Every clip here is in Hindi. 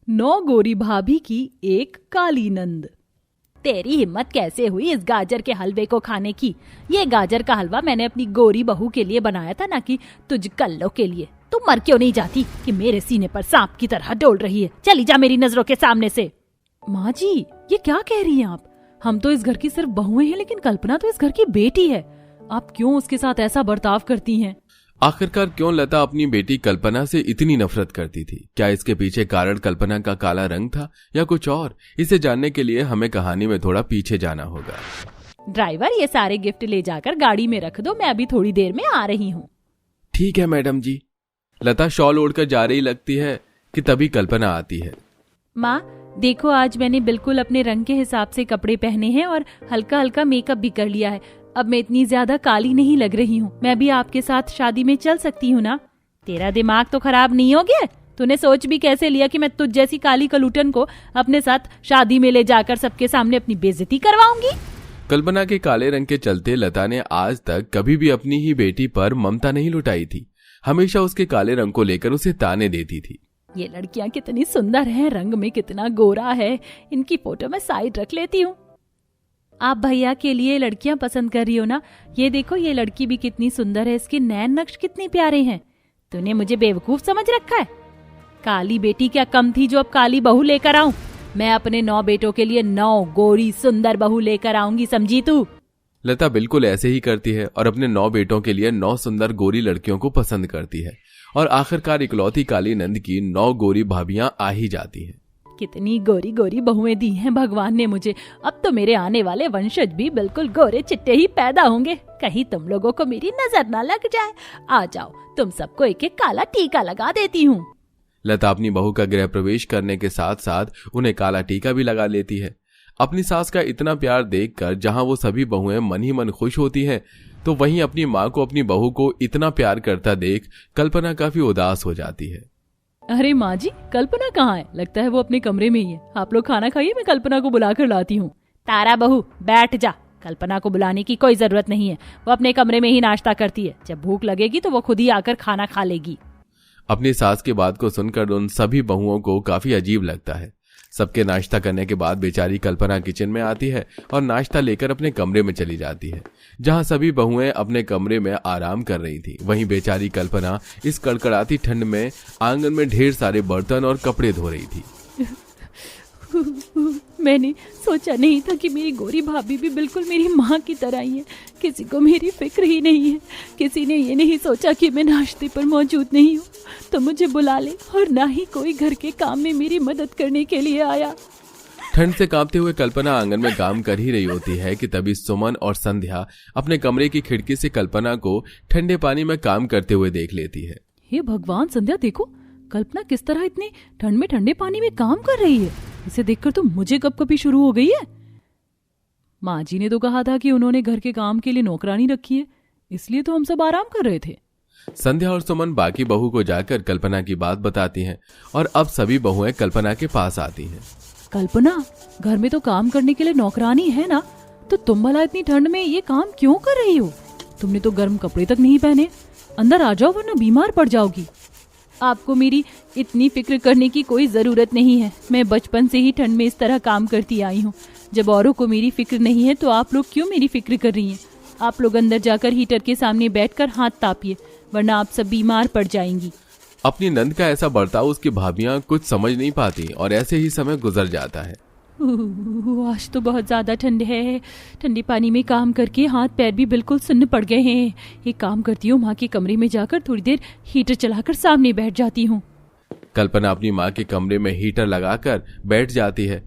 9 गोरी भाभी की एक काली नंद। तेरी हिम्मत कैसे हुई इस गाजर के हलवे को खाने की? ये गाजर का हलवा मैंने अपनी गोरी बहू के लिए बनाया था, ना कि तुझ कल्लो के लिए। तू मर क्यों नहीं जाती कि मेरे सीने पर सांप की तरह डोल रही है? चली जा मेरी नजरों के सामने से। माँ जी, ये क्या कह रही हैं आप? हम तो इस घर की सिर्फ बहुएं हैं, लेकिन कल्पना तो इस घर की बेटी है। आप क्यों उसके साथ ऐसा बर्ताव करती हैं? आखिरकार क्यों लता अपनी बेटी कल्पना से इतनी नफरत करती थी? क्या इसके पीछे कारण कल्पना का काला रंग था या कुछ और? इसे जानने के लिए हमें कहानी में थोड़ा पीछे जाना होगा। ड्राइवर, ये सारे गिफ्ट ले जाकर गाड़ी में रख दो, मैं अभी थोड़ी देर में आ रही हूँ। ठीक है मैडम जी। लता शॉल ओढ़कर जा रही लगती है कि तभी कल्पना आती है। माँ देखो, आज मैंने बिल्कुल अपने रंग के हिसाब से कपड़े पहने हैं और हल्का हल्का मेकअप भी कर लिया है। अब मैं इतनी ज्यादा काली नहीं लग रही हूँ। मैं भी आपके साथ शादी में चल सकती हूँ ना? तेरा दिमाग तो खराब नहीं हो गया? तूने सोच भी कैसे लिया कि मैं तुझ जैसी काली कलूटन को अपने साथ शादी में ले जाकर सबके सामने अपनी बेइज्जती करवाऊंगी? कल्पना के काले रंग के चलते लता ने आज तक कभी भी अपनी ही बेटी पर ममता नहीं लुटाई थी। हमेशा उसके काले रंग को लेकर उसे ताने देती थी। ये लड़कियां कितनी सुंदर हैं, रंग में कितना गोरा है। इनकी फोटो मैं साइड रख लेती हूँ। आप भैया के लिए लड़कियां पसंद कर रही हो ना? ये देखो, ये लड़की भी कितनी सुंदर है, इसके नैन नक्श कितने प्यारे हैं। तूने मुझे बेवकूफ समझ रखा है? काली बेटी क्या कम थी जो अब काली बहू लेकर आऊं? मैं अपने 9 बेटों के लिए 9 गोरी सुंदर बहू लेकर आऊंगी, समझी तू? लता बिल्कुल ऐसे ही करती है और अपने 9 बेटों के लिए 9 सुंदर गोरी लड़कियों को पसंद करती है। और आखिरकार इकलौती काली नंद की 9 गोरी भाभियां आ ही जाती हैं। कितनी गोरी गोरी बहुएं दी हैं भगवान ने मुझे। अब तो मेरे आने वाले वंशज भी बिल्कुल गोरे चिट्टे ही पैदा होंगे। कहीं तुम लोगों को मेरी नजर ना लग जाए। आ जाओ, तुम सबको एक एक काला टीका लगा देती हूँ। लता अपनी बहू का गृह प्रवेश करने के साथ साथ उन्हें काला टीका भी लगा लेती है। अपनी सास का इतना प्यार देखकर जहां वो सभी बहुएं मन ही मन खुश होती हैं, तो वहीं अपनी माँ को अपनी बहू को इतना प्यार करता देख कल्पना काफी उदास हो जाती है। अरे माँ जी, कल्पना कहाँ है? लगता है वो अपने कमरे में ही है। आप लोग खाना खाइए, मैं कल्पना को बुलाकर लाती हूँ। तारा बहू बैठ जा, कल्पना को बुलाने की कोई जरूरत नहीं है। वो अपने कमरे में ही नाश्ता करती है। जब भूख लगेगी तो वो खुद ही आकर खाना खा लेगी। अपनी सास की बात को सुनकर उन सभी बहुओं को काफी अजीब लगता है। सबके नाश्ता करने के बाद बेचारी कल्पना किचन में आती है और नाश्ता लेकर अपने कमरे में चली जाती है, जहां सभी बहुएं अपने कमरे में आराम कर रही थी। वहीं बेचारी कल्पना इस कड़कड़ाती ठंड में आंगन में ढेर सारे बर्तन और कपड़े धो रही थी। मैंने सोचा नहीं था कि मेरी गोरी भाभी भी बिल्कुल मेरी माँ की तरह ही है। किसी को मेरी फिक्र ही नहीं है। किसी ने ये नहीं सोचा कि मैं नाश्ते पर मौजूद नहीं हूँ तो मुझे बुला ले, और ना ही कोई घर के काम में मेरी मदद करने के लिए आया। ठंड से कांपते हुए कल्पना आंगन में काम कर ही रही होती है कि तभी सुमन और संध्या अपने कमरे की खिड़की से कल्पना को ठंडे पानी में काम करते हुए देख लेती है। हे भगवान, संध्या देखो, कल्पना किस तरह इतनी ठंड में ठंडे पानी में काम कर रही है। इसे देखकर तो मुझे कपकपी शुरू हो गई है। माँ जी ने तो कहा था कि उन्होंने घर के काम के लिए नौकरानी रखी है, इसलिए तो हम सब आराम कर रहे थे। संध्या और सुमन बाकी बहू को जाकर कल्पना की बात बताती हैं और अब सभी बहुएं कल्पना के पास आती हैं। कल्पना, घर में तो काम करने के लिए नौकरानी है ना, तो तुम भला इतनी ठंड में ये काम क्यों कर रही हो? तुमने तो गर्म कपड़े तक नहीं पहने। अंदर आ जाओ वरना बीमार पड़ जाओगी। आपको मेरी इतनी फिक्र करने की कोई जरूरत नहीं है। मैं बचपन से ही ठंड में इस तरह काम करती आई हूँ। जब औरों को मेरी फिक्र नहीं है तो आप लोग क्यों मेरी फिक्र कर रही हैं? आप लोग अंदर जाकर हीटर के सामने बैठकर हाथ तापिए, वरना आप सब बीमार पड़ जाएंगी। अपनी नंद का ऐसा बर्ताव उसकी भाभियां कुछ समझ नहीं पाती और ऐसे ही समय गुजर जाता है। आज तो बहुत ज्यादा ठंड है। ठंडे पानी में काम करके हाथ पैर भी बिल्कुल सुन्न पड़ गए हैं। एक काम करती हूँ, माँ के कमरे में जाकर थोड़ी देर हीटर चलाकर सामने बैठ जाती हूँ। कल्पना अपनी माँ के कमरे में हीटर लगाकर बैठ जाती है।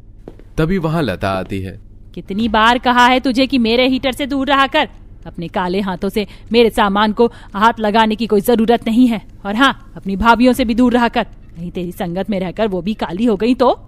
तभी वहाँ लता आती है। कितनी बार कहा है तुझे कि मेरे हीटर से दूर रहा कर। अपने काले हाथों से मेरे सामान को हाथ लगाने की कोई जरूरत नहीं है। और हाँ, अपनी भाभियों से भी दूर रहा कर, नहीं तेरी संगत में रहकर वो भी काली हो गई तो।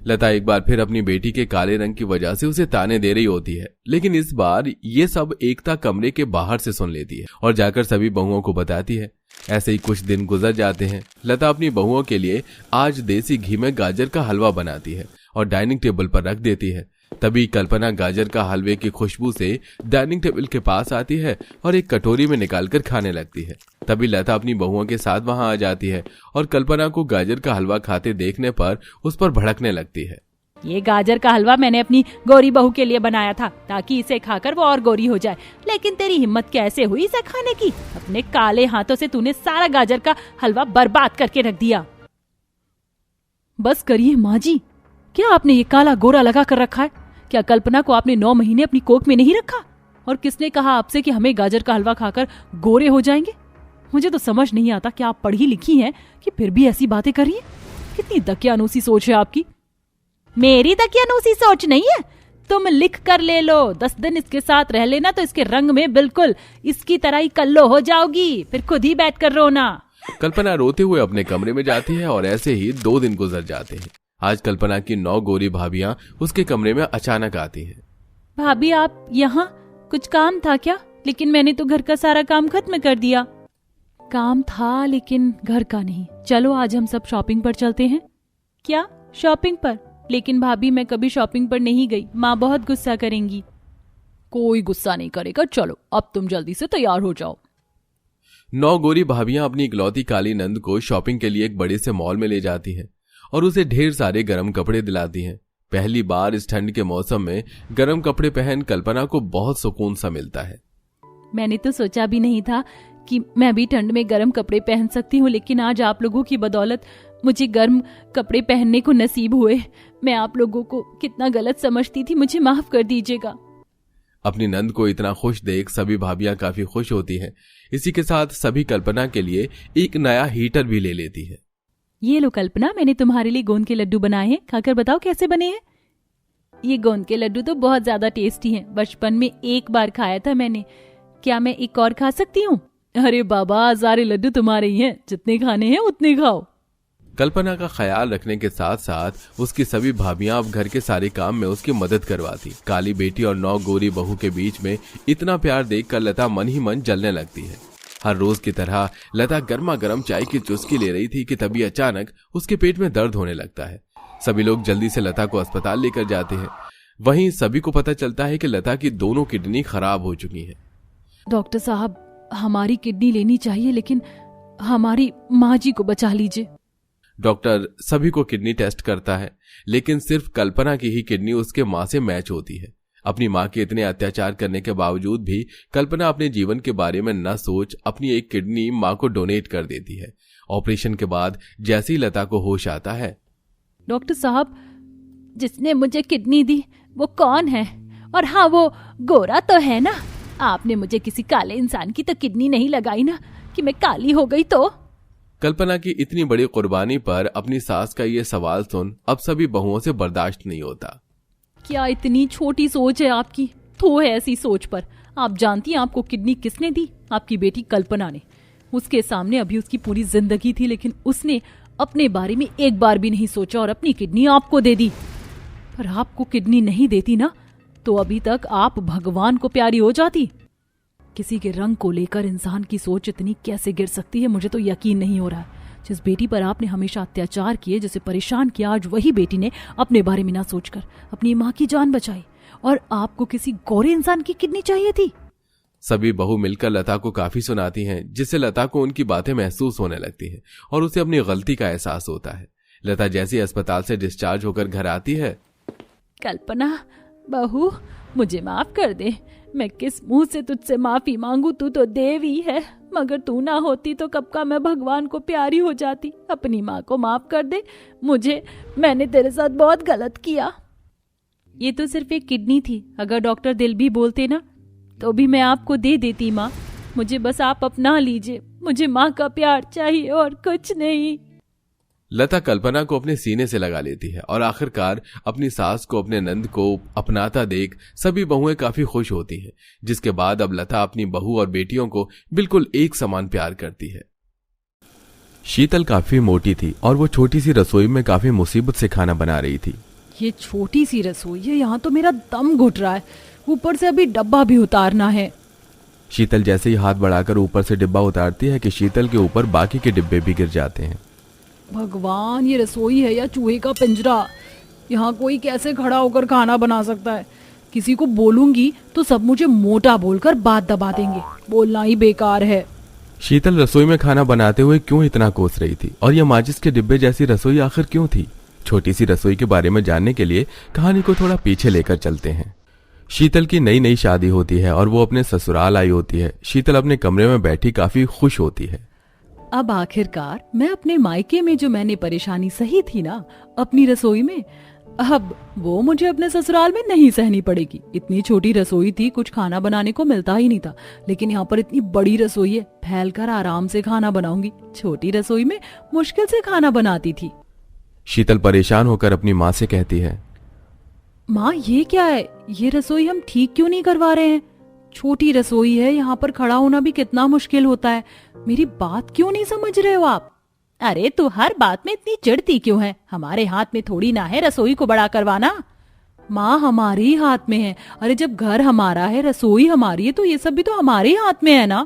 लता एक बार फिर अपनी बेटी के काले रंग की वजह से उसे ताने दे रही होती है, लेकिन इस बार ये सब एकता कमरे के बाहर से सुन लेती है और जाकर सभी बहुओं को बताती है। ऐसे ही कुछ दिन गुजर जाते हैं। लता अपनी बहुओं के लिए आज देसी घी में गाजर का हलवा बनाती है और डाइनिंग टेबल पर रख देती है। तभी कल्पना गाजर का हलवे की खुशबू से डाइनिंग टेबल के पास आती है और एक कटोरी में निकालकर खाने लगती है। तभी लता अपनी बहुओं के साथ वहां आ जाती है और कल्पना को गाजर का हलवा खाते देखने पर उस पर भड़कने लगती है। ये गाजर का हलवा मैंने अपनी गौरी बहू के लिए बनाया था ताकि इसे खाकर वो और गोरी हो जाए, लेकिन तेरी हिम्मत कैसे हुई इसे खाने की? अपने काले हाथों से तूने सारा गाजर का हलवा बर्बाद करके रख दिया। बस करिए माँ जी, क्या आपने ये काला गोरा लगा कर रखा है? क्या कल्पना को आपने 9 महीने अपनी कोख में नहीं रखा? और किसने कहा आपसे कि हमें गाजर का हलवा खाकर गोरे हो जाएंगे? मुझे तो समझ नहीं आता कि आप पढ़ी लिखी हैं कि फिर भी ऐसी बातें कर रही हैं। कितनी दकियानूसी सोच है आपकी। मेरी दकियानूसी सोच नहीं है, तुम लिख कर ले लो। 10 दिन इसके साथ रह लेना तो इसके रंग में बिल्कुल इसकी तरह ही कल्लो हो जाओगी, फिर खुद ही बैठ कर रोना। कल्पना रोते हुए अपने कमरे में जाती है और ऐसे ही 2 दिन गुजर जाते हैं। आज कल्पना की 9 गोरी भाभियां उसके कमरे में अचानक आती हैं। भाभी आप यहाँ, कुछ काम था क्या? लेकिन मैंने तो घर का सारा काम खत्म कर दिया। काम था लेकिन घर का नहीं। चलो आज हम सब शॉपिंग पर चलते हैं। क्या शॉपिंग पर? लेकिन भाभी मैं कभी शॉपिंग पर नहीं गई, माँ बहुत गुस्सा करेंगी। कोई गुस्सा नहीं करेगा, चलो अब तुम जल्दी से तैयार हो जाओ। 9 गोरी भाभियां अपनी इकलौती काली नंद को शॉपिंग के लिए एक बड़े से मॉल में ले जाती हैं और उसे ढेर सारे गर्म कपड़े दिलाती हैं। पहली बार इस ठंड के मौसम में गर्म कपड़े पहन कल्पना को बहुत सुकून सा मिलता है। मैंने तो सोचा भी नहीं था कि मैं भी ठंड में गर्म कपड़े पहन सकती हूँ, लेकिन आज आप लोगों की बदौलत मुझे गर्म कपड़े पहनने को नसीब हुए। मैं आप लोगों को कितना गलत समझती थी, मुझे माफ कर दीजिएगा। अपनी नंद को इतना खुश देख सभी भाभियां काफी खुश होती हैं। इसी के साथ सभी कल्पना के लिए एक नया हीटर भी ले लेती है। ये लो कल्पना, मैंने तुम्हारे लिए गोंद के लड्डू बनाए हैं, खाकर बताओ कैसे बने हैं। ये गोंद के लड्डू तो बहुत ज्यादा टेस्टी हैं। बचपन में एक बार खाया था मैंने। क्या मैं एक और खा सकती हूँ? अरे बाबा, सारे लड्डू तुम्हारे ही हैं, जितने खाने हैं उतने खाओ। कल्पना का ख्याल रखने के साथ साथ उसकी सभी भाभियां अब घर के सारे काम में उसकी मदद करवाती। काली बेटी और 9 गोरी बहू के बीच में इतना प्यार देखकर लता मन ही मन जलने लगती है। हर रोज की तरह लता गर्मा गर्म चाय की चुस्की ले रही थी कि तभी अचानक उसके पेट में दर्द होने लगता है। सभी लोग जल्दी से लता को अस्पताल लेकर जाते हैं। वहीं सभी को पता चलता है कि लता की दोनों किडनी खराब हो चुकी हैं। डॉक्टर साहब, हमारी किडनी लेनी चाहिए, लेकिन हमारी माँ जी को बचा लीजिए। डॉक्टर सभी को किडनी टेस्ट करता है, लेकिन सिर्फ कल्पना की ही किडनी उसके मां से मैच होती है। अपनी मां के इतने अत्याचार करने के बावजूद भी कल्पना अपने जीवन के बारे में न सोच अपनी एक किडनी मां को डोनेट कर देती है। ऑपरेशन के बाद जैसे ही लता को होश आता है, डॉक्टर साहब, जिसने मुझे किडनी दी वो कौन है? और हाँ, वो गोरा तो है ना? आपने मुझे किसी काले इंसान की तो किडनी नहीं लगाई ना कि मैं काली हो गई तो? कल्पना की इतनी बड़ी कुर्बानी पर अपनी सास का ये सवाल सुन अब सभी बहुओं से बर्दाश्त नहीं होता। क्या इतनी छोटी सोच है आपकी? थो है ऐसी सोच पर। आप जानती हैं आपको किडनी किसने दी? आपकी बेटी कल्पना ने। उसके सामने अभी उसकी पूरी जिंदगी थी, लेकिन उसने अपने बारे में एक बार भी नहीं सोचा और अपनी किडनी आपको दे दी। पर आपको किडनी नहीं देती ना तो अभी तक आप भगवान को प्यारी हो जाती। किसी के रंग को लेकर इंसान की सोच इतनी कैसे गिर सकती है, मुझे तो यकीन नहीं हो रहा है। जिस बेटी पर आपने हमेशा अत्याचार किए, जिसे परेशान किया, आज वही बेटी ने अपने बारे में ना सोचकर अपनी माँ की जान बचाई, और आपको किसी गोरे इंसान की किडनी चाहिए थी। सभी बहू मिलकर लता को काफी सुनाती हैं, जिससे लता को उनकी बातें महसूस होने लगती हैं और उसे अपनी गलती का एहसास होता है। लता जैसे अस्पताल से डिस्चार्ज होकर घर आती है, कल्पना बहू, मुझे माफ कर दे। मैं किस मुंह से तुझसे माफी मांगू? तू तो देवी है, मगर तू ना होती तो कब का मैं भगवान को प्यारी हो जाती। अपनी माँ को माफ कर दे मुझे, मैंने तेरे साथ बहुत गलत किया। ये तो सिर्फ एक किडनी थी, अगर डॉक्टर दिल भी बोलते ना तो भी मैं आपको दे देती माँ। मुझे बस आप अपना लीजिए, मुझे माँ का प्यार चाहिए और कुछ नहीं। लता कल्पना को अपने सीने से लगा लेती है और आखिरकार अपनी सास को अपने नंद को अपनाता देख सभी बहुएं काफी खुश होती हैं, जिसके बाद अब लता अपनी बहू और बेटियों को बिल्कुल एक समान प्यार करती है। शीतल काफी मोटी थी और वो छोटी सी रसोई में काफी मुसीबत से खाना बना रही थी। ये छोटी सी रसोई है, यहाँ तो मेरा दम घुट रहा है, ऊपर से अभी डब्बा भी उतारना है। शीतल जैसे ही हाथ बढ़ाकर ऊपर से डिब्बा उतारती है कि शीतल के ऊपर बाकी के डिब्बे भी गिर जाते हैं। भगवान, ये रसोई है या चूहे का पिंजरा? यहाँ कोई कैसे खड़ा होकर खाना बना सकता है? किसी को बोलूंगी तो सब मुझे मोटा बोलकर बात दबा देंगे। बोलना ही बेकार है। शीतल रसोई में खाना बनाते हुए क्यों इतना कोस रही थी, और यह माचिस के डिब्बे जैसी रसोई आखिर क्यों थी? छोटी सी रसोई के बारे में जानने के लिए कहानी को थोड़ा पीछे लेकर चलते हैं। शीतल की नई नई शादी होती है और वो अपने ससुराल आई होती है। शीतल अपने कमरे में बैठी काफी खुश होती है। अब आखिरकार मैं अपने मायके में जो मैंने परेशानी सही थी ना अपनी रसोई में, अब वो मुझे अपने ससुराल में नहीं सहनी पड़ेगी। इतनी छोटी रसोई थी, कुछ खाना बनाने को मिलता ही नहीं था, लेकिन यहाँ पर इतनी बड़ी रसोई है, फैलकर आराम से खाना बनाऊंगी। छोटी रसोई में मुश्किल से खाना बनाती थी। शीतल परेशान होकर अपनी माँ से कहती है, माँ ये क्या है? ये रसोई हम ठीक क्यों नहीं करवा रहे हैं? छोटी रसोई है, यहाँ पर खड़ा होना भी कितना मुश्किल होता है। मेरी बात क्यों नहीं समझ रहे हो आप? अरे तू हर बात में इतनी चिढ़ती क्यों है? हमारे हाथ में थोड़ी ना है रसोई को बड़ा करवाना। माँ हमारे ही हाथ में है। अरे जब घर हमारा है, रसोई हमारी है, तो ये सब भी तो हमारे ही हाथ में है ना।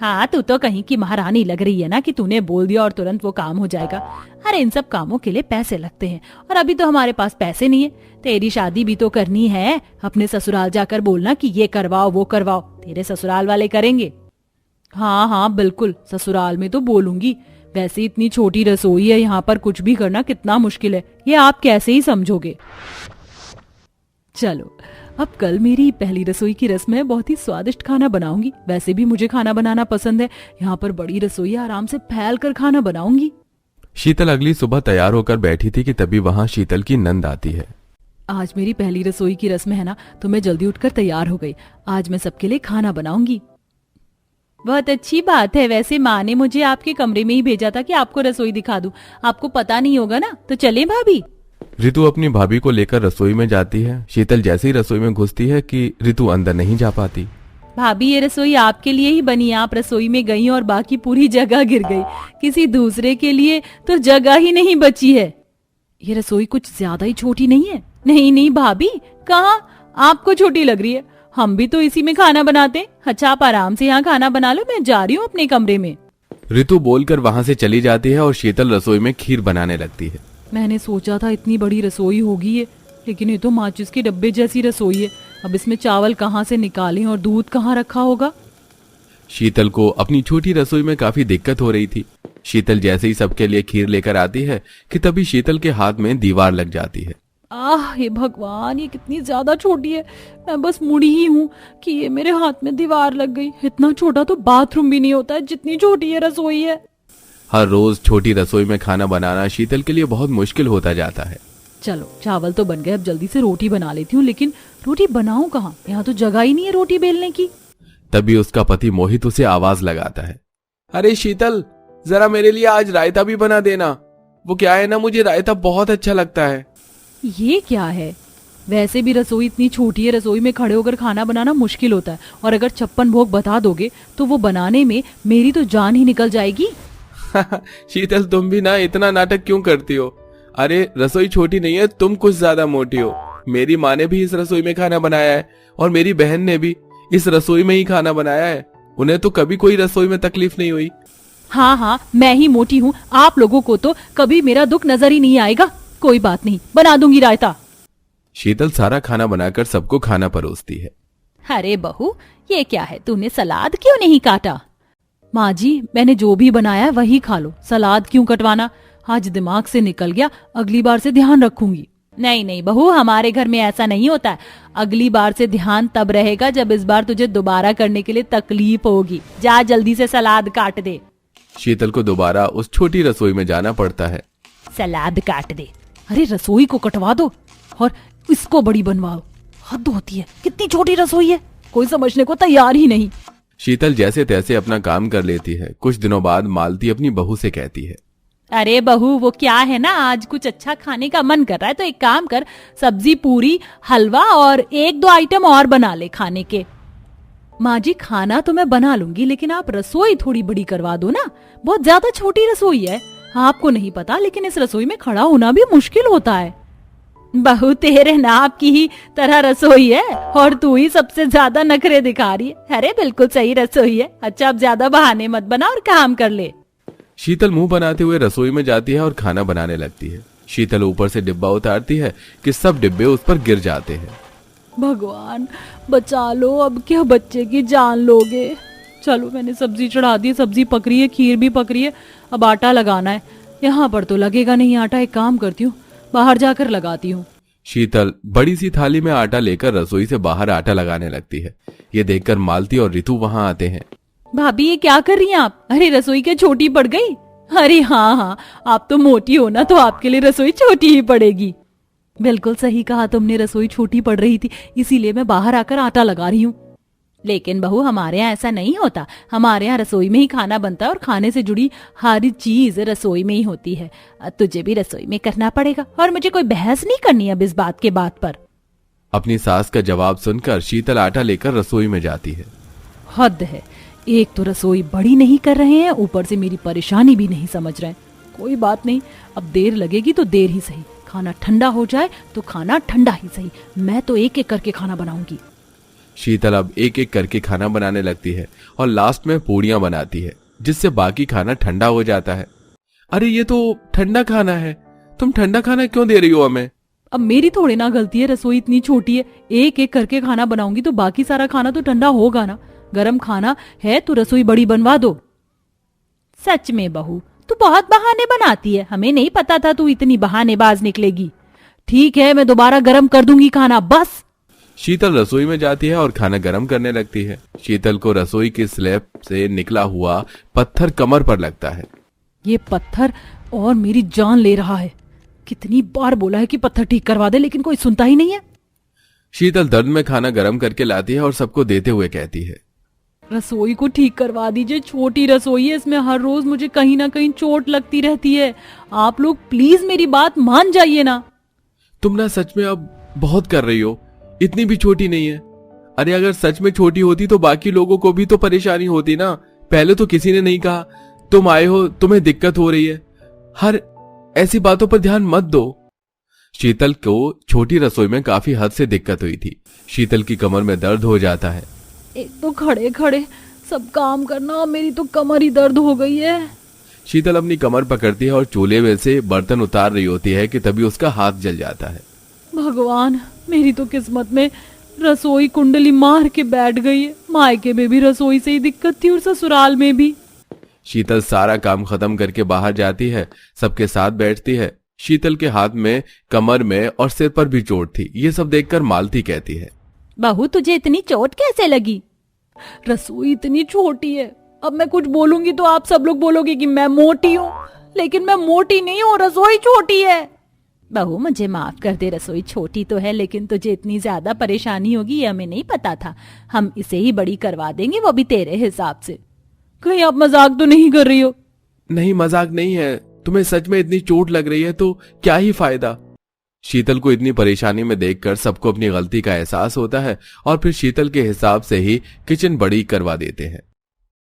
हाँ तू तो कहीं की महारानी लग रही है ना कि तूने बोल दिया और तुरंत वो काम हो जाएगा। अरे इन सब कामों के लिए पैसे लगते हैं और अभी तो हमारे पास पैसे नहीं है। तेरी शादी भी तो करनी है। अपने ससुराल जाकर बोलना कि ये करवाओ वो करवाओ, तेरे ससुराल वाले करेंगे। हाँ हाँ बिल्कुल, ससुराल में तो बोलूंगी। वैसे इतनी छोटी रसोई है, यहाँ पर कुछ भी करना कितना मुश्किल है, ये आप कैसे ही समझोगे। चलो अब कल मेरी पहली रसोई की रस्म है, बहुत ही स्वादिष्ट खाना बनाऊंगी। वैसे भी मुझे खाना बनाना पसंद है। यहाँ पर बड़ी रसोई है, आराम से फैल कर खाना बनाऊंगी। शीतल अगली सुबह तैयार होकर बैठी थी कि तभी वहां शीतल की नंद आती है। आज मेरी पहली रसोई की रस्म है ना, तो मैं जल्दी उठकर तैयार हो गई। आज मैं सबके लिए खाना बनाऊंगी। बहुत अच्छी बात है। वैसे माँ ने मुझे आपके कमरे में ही भेजा था कि आपको रसोई दिखा दूं। आपको पता नहीं होगा ना, तो चले भाभी। ऋतु अपनी भाभी को लेकर रसोई में जाती है। शीतल जैसे ही रसोई में घुसती है कि ऋतु अंदर नहीं जा पाती। भाभी ये रसोई आपके लिए ही बनी है। आप रसोई में गई और बाकी पूरी जगह गिर गई। किसी दूसरे के लिए तो जगह ही नहीं बची है। ये रसोई कुछ ज्यादा ही छोटी नहीं है? नहीं नहीं भाभी, कहाँ आपको छोटी लग रही है? हम भी तो इसी में खाना बनाते हैं। अच्छा आप आराम से यहाँ खाना बना लो, मैं जा रही हूँ अपने कमरे में। ऋतु बोलकर वहां से चली जाती है और शीतल रसोई में खीर बनाने लगती है। मैंने सोचा था इतनी बड़ी रसोई होगी ये, लेकिन ये तो माचिस के डब्बे जैसी रसोई है। अब इसमें चावल कहाँ से निकालें और दूध कहाँ रखा होगा? शीतल को अपनी छोटी रसोई में काफी दिक्कत हो रही थी। शीतल जैसे ही सबके लिए खीर लेकर आती है कि तभी शीतल के हाथ में दीवार लग जाती है। आह हे भगवान, ये कितनी ज्यादा छोटी है। मैं बस मुड़ी ही हूँ कि ये मेरे हाथ में दीवार लग गई। इतना छोटा तो बाथरूम भी नहीं होता है, जितनी छोटी ये रसोई है। हर रोज छोटी रसोई में खाना बनाना शीतल के लिए बहुत मुश्किल होता जाता है। चलो चावल तो बन गए, अब जल्दी से रोटी बना लेती हूँ। लेकिन रोटी बनाऊं कहाँ? यहाँ तो जगह ही नहीं है रोटी बेलने की। तभी उसका पति मोहित उसे आवाज लगाता है, अरे शीतल, जरा मेरे लिए आज रायता भी बना देना। वो क्या है ना, मुझे रायता बहुत अच्छा लगता है। ये क्या है? वैसे भी रसोई इतनी छोटी है, रसोई में खड़े होकर खाना बनाना मुश्किल होता है। और अगर 56 भोग बता दोगे तो वो बनाने में मेरी तो जान ही निकल जाएगी। शीतल तुम भी ना इतना नाटक क्यों करती हो? अरे रसोई छोटी नहीं है, तुम कुछ ज्यादा मोटी हो। मेरी माँ ने भी इस रसोई में खाना बनाया है और मेरी बहन ने भी इस रसोई में ही खाना बनाया है। उन्हें तो कभी कोई रसोई में तकलीफ नहीं हुई। हाँ हाँ मैं ही मोटी हूँ, आप लोगों को तो कभी मेरा दुख नजर ही नहीं आएगा। कोई बात नहीं, बना दूंगी रायता। शीतल सारा खाना बनाकर सबको खाना परोसती है। अरे बहू, ये क्या है? तूने सलाद क्यों नहीं काटा? माँ जी, मैंने जो भी बनाया वही खा लो, सलाद क्यों कटवाना? आज दिमाग से निकल गया, अगली बार से ध्यान रखूंगी। नहीं नहीं बहू, हमारे घर में ऐसा नहीं होता है। अगली बार से ध्यान तब रहेगा जब इस बार तुझे दोबारा करने के लिए तकलीफ होगी। जा जल्दी से सलाद काट दे। शीतल को दोबारा उस छोटी रसोई में जाना पड़ता है। सलाद काट दे। अरे रसोई को कटवा दो और इसको बड़ी बनवाओ। हद होती है, कितनी छोटी रसोई है, कोई समझने को तैयार ही नहीं। शीतल जैसे तैसे अपना काम कर लेती है। कुछ दिनों बाद मालती अपनी बहू से कहती है, अरे बहू, वो क्या है ना, आज कुछ अच्छा खाने का मन कर रहा है, तो एक काम कर, सब्जी पूरी, हलवा और 1-2 आइटम और बना ले खाने के। माँ जी, खाना तो मैं बना लूंगी, लेकिन आप रसोई थोड़ी बड़ी करवा दो ना। बहुत ज्यादा छोटी रसोई है। आपको नहीं पता, लेकिन इस रसोई में खड़ा होना भी मुश्किल होता है। बहू, तेरे नाप की ही तरह रसोई है और तू ही सबसे ज्यादा नखरे दिखा रही है। अरे बिल्कुल सही रसोई है। अच्छा अब ज्यादा बहाने मत बना और काम कर ले। शीतल मुंह बनाते हुए रसोई में जाती है और खाना बनाने लगती है। शीतल ऊपर से डिब्बा उतारती है कि सब डिब्बे उस पर गिर जाते हैं। भगवान बचा लो, अब क्या बच्चे की जान लोगे। चलो मैंने सब्जी चढ़ा दी, सब्जी पक रही है, खीर भी पक रही है, अब आटा लगाना है। यहाँ पर तो लगेगा नहीं आटा, एक काम करती हूँ बाहर जाकर लगाती हूँ। शीतल बड़ी सी थाली में आटा लेकर रसोई से बाहर आटा लगाने लगती है। ये देखकर मालती और रितु वहां आते हैं। भाभी ये क्या कर रही हैं आप? अरे रसोई क्या छोटी पड़ गई? अरे हाँ हाँ, आप तो मोटी हो ना, तो आपके लिए रसोई छोटी ही पड़ेगी। बिल्कुल सही कहा तुमने, रसोई छोटी पड़ रही थी, इसीलिए मैं बाहर आकर आटा लगा रही हूँ। लेकिन बहू हमारे यहाँ ऐसा नहीं होता, हमारे यहाँ रसोई में ही खाना बनता है और खाने से जुड़ी हर चीज रसोई में ही होती है। तुझे भी रसोई में करना पड़ेगा और मुझे कोई बहस नहीं करनी अब इस बात के बात पर। अपनी सास का जवाब सुनकर शीतल आटा लेकर रसोई में जाती है। हद है, एक तो रसोई बड़ी नहीं कर रहे हैं, ऊपर से मेरी परेशानी भी नहीं समझ रहे हैं। कोई बात नहीं, अब देर लगेगी तो देर ही सही, खाना ठंडा हो जाए तो खाना ठंडा ही सही, मैं तो एक एक करके खाना बनाऊंगी। शीतल अब एक एक करके खाना बनाने लगती है और लास्ट में पूड़ियां बनाती है, जिससे बाकी खाना ठंडा हो जाता है। अरे ये तो ठंडा खाना है, तुम ठंडा खाना क्यों दे रही हो हमें? अब मेरी थोड़ी ना गलती है, रसोई इतनी छोटी है, एक एक करके खाना बनाऊंगी तो बाकी सारा खाना तो ठंडा होगा ना। गरम खाना है तो रसोई बड़ी बनवा दो। सच में बहू तू बहुत बहाने बनाती है, हमें नहीं पता था तू इतनी बहानेबाज निकलेगी। ठीक है, मैं दोबारा गरम कर दूंगी खाना, बस। शीतल रसोई में जाती है और खाना गरम करने लगती है। शीतल को रसोई की स्लैब से निकला हुआ पत्थर कमर पर लगता है। ये पत्थर और मेरी जान ले रहा है। कितनी बार बोला है कि पत्थर ठीक करवा दे, लेकिन कोई सुनता ही नहीं है। शीतल दर्द में खाना गरम करके लाती है और सबको देते हुए कहती है, रसोई को ठीक करवा दीजिए, छोटी रसोई है, इसमें हर रोज मुझे कहीं ना कहीं चोट लगती रहती है। आप लोग प्लीज मेरी बात मान जाइए ना। तुम ना सच में अब बहुत कर रही हो, इतनी भी छोटी नहीं है। अरे अगर सच में छोटी होती तो बाकी लोगों को भी तो परेशानी होती ना। पहले तो किसी ने नहीं कहा, तुम आए हो, तुम्हें दिक्कत हो रही है, हर ऐसी बातों पर ध्यान मत दो। शीतल को छोटी रसोई में काफी हद से दिक्कत हुई थी। शीतल की कमर में दर्द हो जाता है। एक तो खड़े खड़े सब काम करना, मेरी तो कमर ही दर्द हो गई है। शीतल अपनी कमर पकड़ती है और चूल्हे में से बर्तन उतार रही होती है कि तभी उसका हाथ जल जाता है। भगवान, मेरी तो किस्मत में रसोई कुंडली मार के बैठ गई है। मायके में भी रसोई से ही दिक्कत थी और ससुराल में भी। शीतल सारा काम खत्म करके बाहर जाती है, सबके साथ बैठती है। शीतल के हाथ में, कमर में और सिर पर भी चोट थी। ये सब देखकर मालती कहती है, बहू तुझे इतनी चोट कैसे लगी? रसोई इतनी छोटी है, अब मैं कुछ बोलूंगी तो आप सब लोग बोलोगे कि मैं मोटी हूँ, लेकिन मैं मोटी नहीं हूँ, रसोई छोटी है। बहू मुझे माफ कर दे, रसोई छोटी तो है, लेकिन तुझे इतनी ज्यादा परेशानी होगी ये हमें नहीं पता था। हम इसे ही बड़ी करवा देंगे, वो भी तेरे हिसाब से। कहीं आप मजाक तो नहीं कर रही हो? नहीं मजाक नहीं है, तुम्हें सच में इतनी चोट लग रही है तो क्या ही फायदा। शीतल को इतनी परेशानी में देखकर सबको अपनी गलती का एहसास होता है और फिर शीतल के हिसाब से ही किचन बड़ी करवा देते हैं।